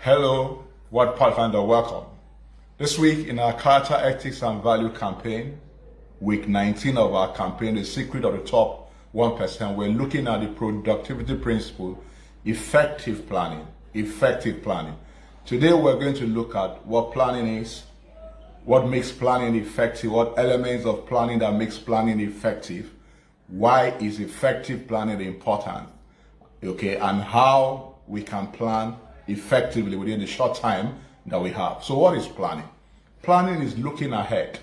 Hello, what Pathfinder, welcome. This week in our Character, Ethics and Value campaign, week 19 of our campaign, The Secret of the Top 1%, we're looking at the productivity principle, effective planning. Effective planning. Today we're going to look at what planning is, what makes planning effective, what elements of planning that makes planning effective, why is effective planning important, okay, and how we can plan effectively within the short time that we have. So what is planning? Planning is looking ahead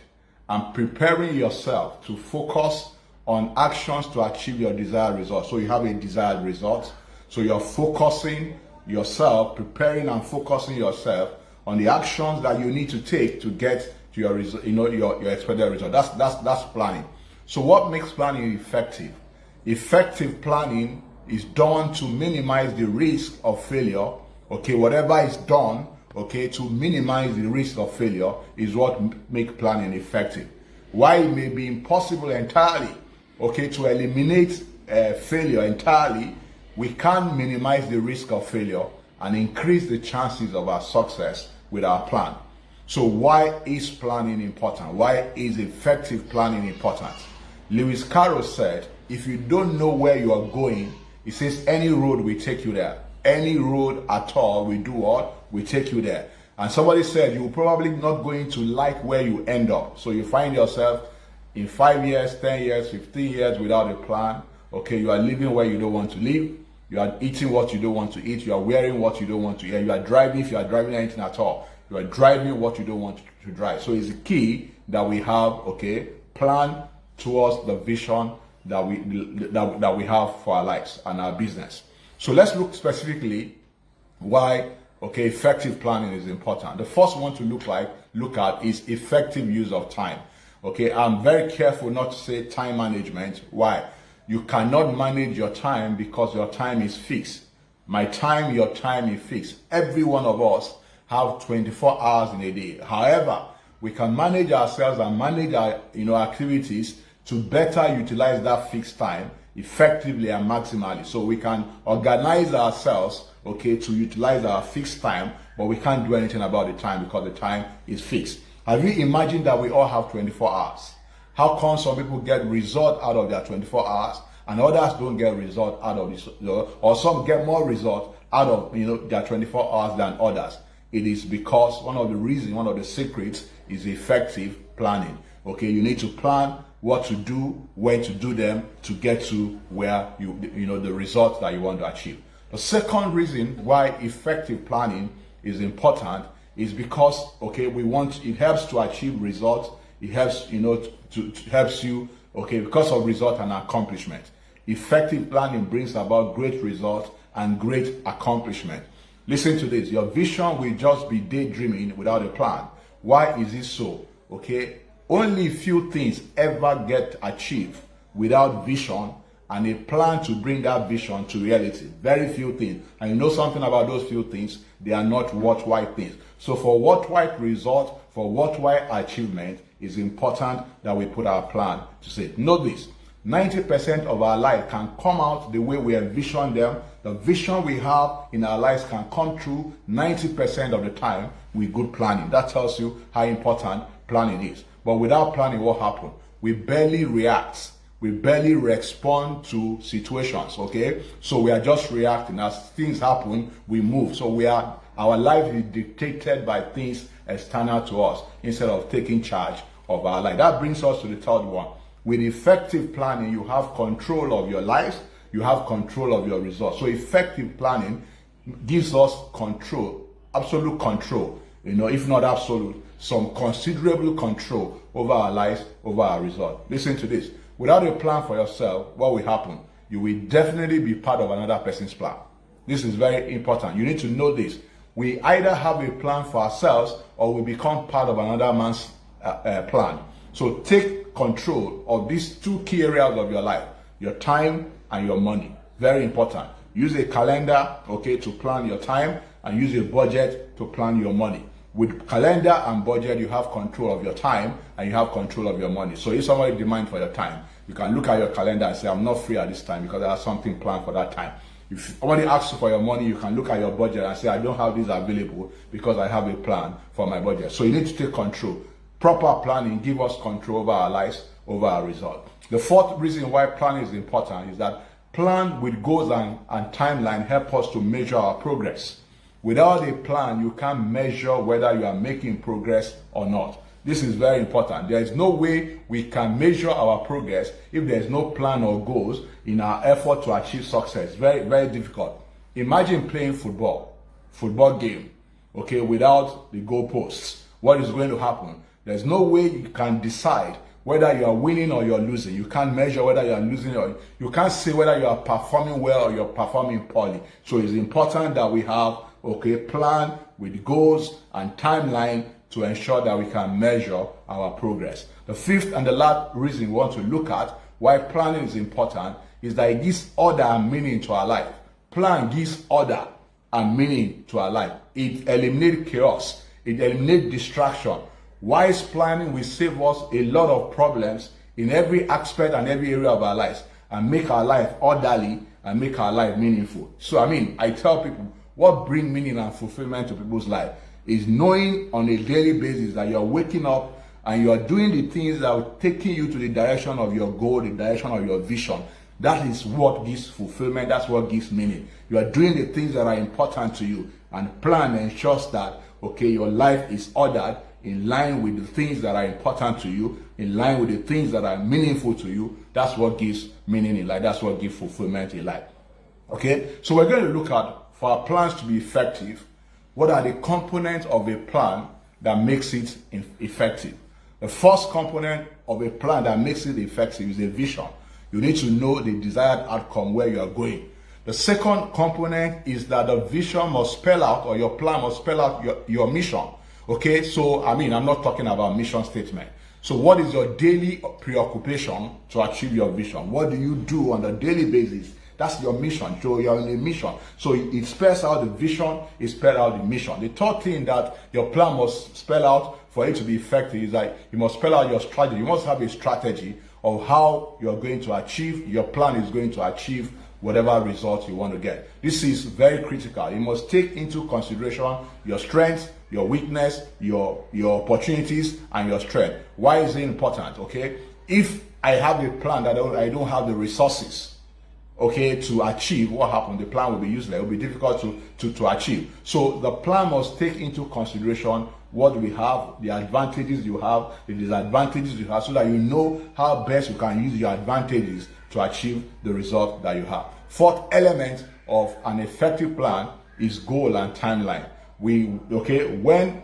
and preparing yourself to focus on actions to achieve your desired result. So you have a desired result. So you're focusing yourself, preparing and focusing yourself on the actions that you need to take to get to your result, your expected result. That's planning. So what makes planning effective? Effective planning is done to minimize the risk of failure. Okay, whatever is done, okay, to minimize the risk of failure is what make planning effective. While it may be impossible entirely, okay, to eliminate failure entirely, we can minimize the risk of failure and increase the chances of our success with our plan. So why is planning important? Why is effective planning important? Lewis Carroll said, if you don't know where you are going, he says any road will take you there. Any road at all will do what? Will take you there. And somebody said you're probably not going to like where you end up. So you find yourself in 5 years, 10 years, 15 years without a plan. Okay, you are living where you don't want to live. You are eating what you don't want to eat. You are wearing what you don't want to wear. You are driving, if you are driving anything at all, you are driving what you don't want to drive. So it's the key that we have, okay, plan towards the vision that we have for our lives and our business. So let's look specifically why, okay, effective planning is important. The first one to look at is effective use of time. Okay, I'm very careful not to say time management. Why? You cannot manage your time because your time is fixed. My time, your time is fixed. Every one of us have 24 hours in a day. However, we can manage ourselves and manage our activities to better utilize that fixed time effectively and maximally. So we can organize ourselves, okay, to utilize our fixed time, but we can't do anything about the time because the time is fixed. Have you imagined that we all have 24 hours? How come some people get result out of their 24 hours and others don't get result out of this, or some get more result out of their 24 hours than others? It is because one of the secrets is effective planning. Okay, you need to plan what to do, when to do them to get to where the results that you want to achieve. The second reason why effective planning is important is because, okay, it helps to achieve results. It helps, helps you, okay, because of result and accomplishment. Effective planning brings about great results and great accomplishment. Listen to this. Your vision will just be daydreaming without a plan. Why is it so? Okay, only few things ever get achieved without vision and a plan to bring that vision to reality. Very few things. And you know something about those few things, they are not worthwhile things. So for worthwhile result, for worthwhile achievement, it's important that we put our plan to say. Know this, 90% of our life can come out the way we envision them. The vision we have in our lives can come true 90% of the time with good planning. That tells you how important planning is. But without planning, what happens? We barely react. We barely respond to situations, okay? So we are just reacting. As things happen, we move. So our life is dictated by things external to us instead of taking charge of our life. That brings us to the third one. With effective planning, you have control of your life. You have control of your results. So effective planning gives us control, absolute control, if not absolute, some considerable control over our lives, over our results. Listen to this. Without a plan for yourself, what will happen? You will definitely be part of another person's plan. This is very important. You need to know this. We either have a plan for ourselves or we become part of another man's plan. So take control of these two key areas of your life, your time and your money. Very important. Use a calendar, okay, to plan your time, and use a budget to plan your money. With calendar and budget, you have control of your time and you have control of your money. So if somebody demands for your time, you can look at your calendar and say, I'm not free at this time because I have something planned for that time. If somebody asks you for your money, you can look at your budget and say, I don't have this available because I have a plan for my budget. So you need to take control. Proper planning gives us control over our lives, over our result. The fourth reason why planning is important is that plan with goals and timeline help us to measure our progress. Without a plan, you can't measure whether you are making progress or not. This is very important. There is no way we can measure our progress if there is no plan or goals in our effort to achieve success. Very, very difficult. Imagine playing football game, okay, without the goalposts. What is going to happen? There's no way you can decide whether you are winning or you're losing. You can't measure whether you are losing or you can't say whether you are performing well or you're performing poorly. So it's important that we have, okay, plan with goals and timeline to ensure that we can measure our progress. The fifth and the last reason we want to look at why planning is important is that it gives order and meaning to our life. Plan gives order and meaning to our life. It eliminates chaos. It eliminates distraction. Wise planning will save us a lot of problems in every aspect and every area of our lives and make our life orderly and make our life meaningful. So I tell people what brings meaning and fulfillment to people's life is knowing on a daily basis that you're waking up and you're doing the things that are taking you to the direction of your goal, the direction of your vision. That is what gives fulfillment. That's what gives meaning. You are doing the things that are important to you, and plan ensures that, okay, your life is ordered in line with the things that are important to you, in line with the things that are meaningful to you. That's what gives meaning in life. That's what gives fulfillment in life. Okay, so we're going to look at, for our plans to be effective, what are the components of a plan that makes it effective? The first component of a plan that makes it effective is a vision. You need to know the desired outcome where you are going. The second component is that the vision must spell out, or your plan must spell out your mission. Okay, so I'm not talking about mission statement. So what is your daily preoccupation to achieve your vision? What do you do on a daily basis? That's your mission. So you're on a mission. So it spells out the vision, it spells out the mission. The third thing that your plan must spell out for it to be effective is that you must spell out your strategy. You must have a strategy of how you're going to achieve, your plan is going to achieve whatever result you want to get. This is very critical. You must take into consideration your strengths, your weakness, your opportunities, and your strength. Why is it important? Okay, if I have a plan that I don't have the resources, okay, to achieve, what happened? The plan will be useless. It will be difficult to achieve. So the plan must take into consideration what we have, the advantages you have, the disadvantages you have, so that you know how best you can use your advantages to achieve the result that you have. Fourth element of an effective plan is goal and timeline. When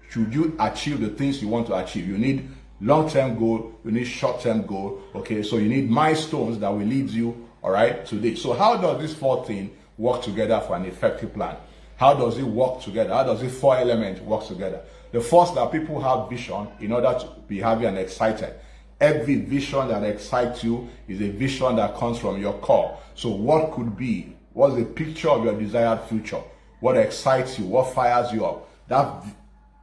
should you achieve the things you want to achieve? You need long-term goal, you need short-term goal. Okay, so you need milestones that will lead you, all right, to this. So how does this four thing work together for an effective plan? How does it work together? How does these four elements work together? The first, that people have vision in order to be happy and excited. Every vision that excites you is a vision that comes from your core. So what could be? What's the picture of your desired future? What excites you? What fires you up? That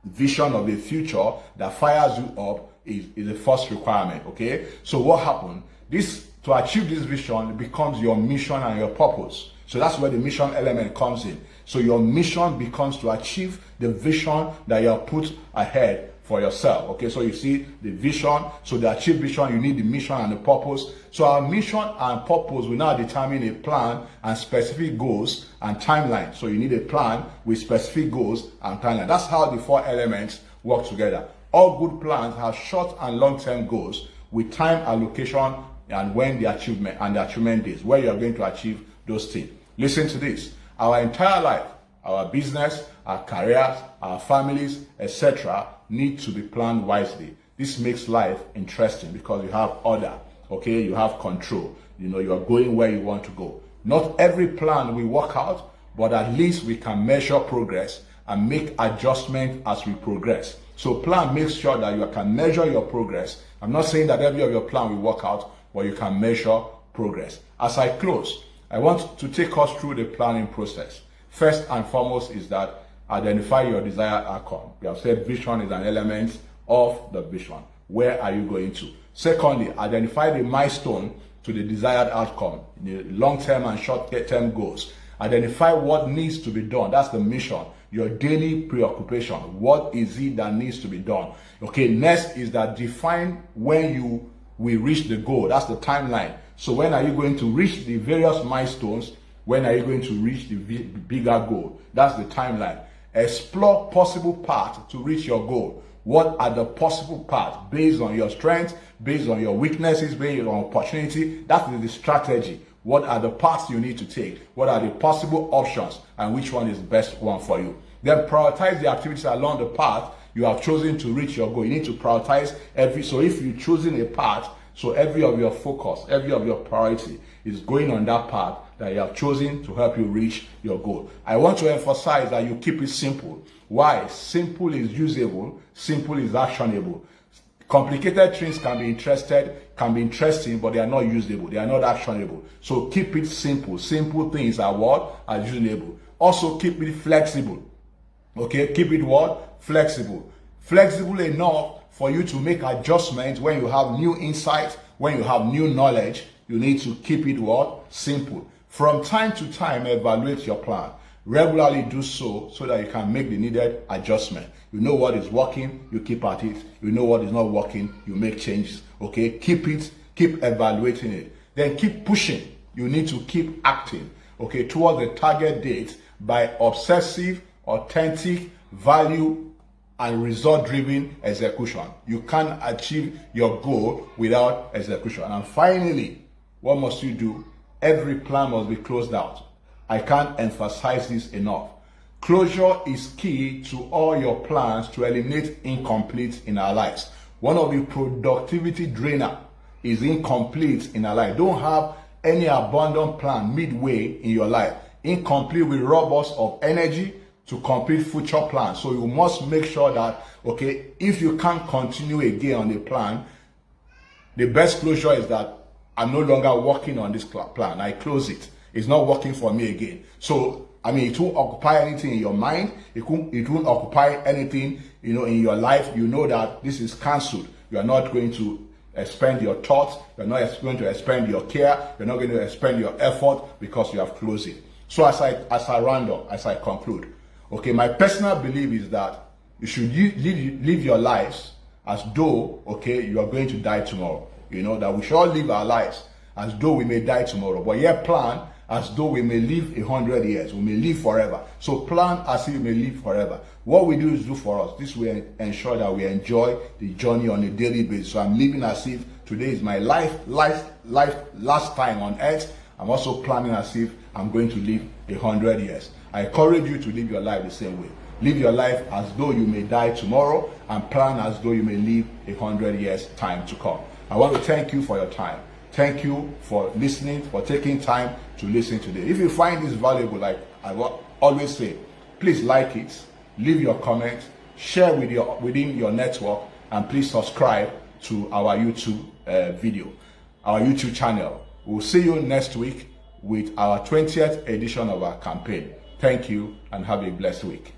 vision of a future that fires you up is the first requirement. Okay, so what happened? To achieve this vision, it becomes your mission and your purpose. So that's where the mission element comes in. So your mission becomes to achieve the vision that you have put ahead for yourself. Okay, so you see the vision. So to achieve vision, you need the mission and the purpose. So our mission and purpose will now determine a plan and specific goals and timeline. So you need a plan with specific goals and timeline. That's how the four elements work together. All good plans have short and long-term goals with time allocation and when the achievement days, where you are going to achieve those things. Listen to this. Our entire life, our business, our careers, our families, etc., need to be planned wisely. This makes life interesting because you have order, okay? You have control. You are going where you want to go. Not every plan will work out, but at least we can measure progress and make adjustments as we progress. So plan makes sure that you can measure your progress. I'm not saying that every of your plan will work out, but you can measure progress. As I close, I want to take us through the planning process. First and foremost is that identify your desired outcome. We have said vision is an element of the vision. Where are you going to? Secondly, identify the milestone to the desired outcome, the long-term and short-term goals. Identify what needs to be done. That's the mission, your daily preoccupation. What is it that needs to be done? Okay, next is that define when you will reach the goal. That's the timeline. So when are you going to reach the various milestones? When are you going to reach the bigger goal? That's the timeline. Explore possible paths to reach your goal. What are the possible paths based on your strengths, based on your weaknesses, based on opportunity? That is the strategy. What are the paths you need to take? What are the possible options, and which one is the best one for you? Then prioritize the activities along the path you have chosen to reach your goal. You need to prioritize so if you've chosen a path, so every of your focus, every of your priority is going on that path that you have chosen to help you reach your goal. I want to emphasize that you keep it simple. Why? Simple is usable, simple is actionable. Complicated things can be interesting, but they are not usable. They are not actionable. So keep it simple. Simple things are what? Are usable. Also keep it flexible. Okay, keep it what? Flexible. Flexible enough for you to make adjustments when you have new insights, when you have new knowledge. You need to keep it what? Simple. From time to time, evaluate your plan. Regularly do so that you can make the needed adjustment. You know what is working, you keep at it. You know what is not working, you make changes. Okay, keep evaluating it. Then keep pushing. You need to keep acting, okay, towards the target date by obsessive, authentic, value, and result-driven execution. You can't achieve your goal without execution. And finally, what must you do? Every plan must be closed out. I can't emphasize this enough. Closure is key to all your plans to eliminate incomplete in our lives. One of the productivity drainer is incomplete in our life. Don't have any abundant plan midway in your life. Incomplete will rob us of energy to complete future plans. So you must make sure that, okay, if you can't continue again on the plan, the best closure is that I'm no longer working on this plan. I close it. It's not working for me again. So, it won't occupy anything in your mind. It won't occupy anything, in your life. You know that this is cancelled. You are not going to expend your thoughts. You're not going to expend your care. You're not going to expend your effort because you have closed it. So as I round up, as I conclude, okay, my personal belief is that you should live your lives as though, okay, you are going to die tomorrow. That we should all live our lives as though we may die tomorrow. But yet plan as though we may live 100 years. We may live forever. So plan as if we may live forever. What we do is do for us. This will ensure that we enjoy the journey on a daily basis. So I'm living as if today is my life last time on earth. I'm also planning as if I'm going to live 100 years. I encourage you to live your life the same way. Live your life as though you may die tomorrow and plan as though you may live 100 years time to come. I want to thank you for your time. Thank you for listening, for taking time to listen today. If you find this valuable, like I always say, please like it, leave your comments, share within your network, and please subscribe to our YouTube our YouTube channel. We'll see you next week with our 20th edition of our campaign. Thank you and have a blessed week.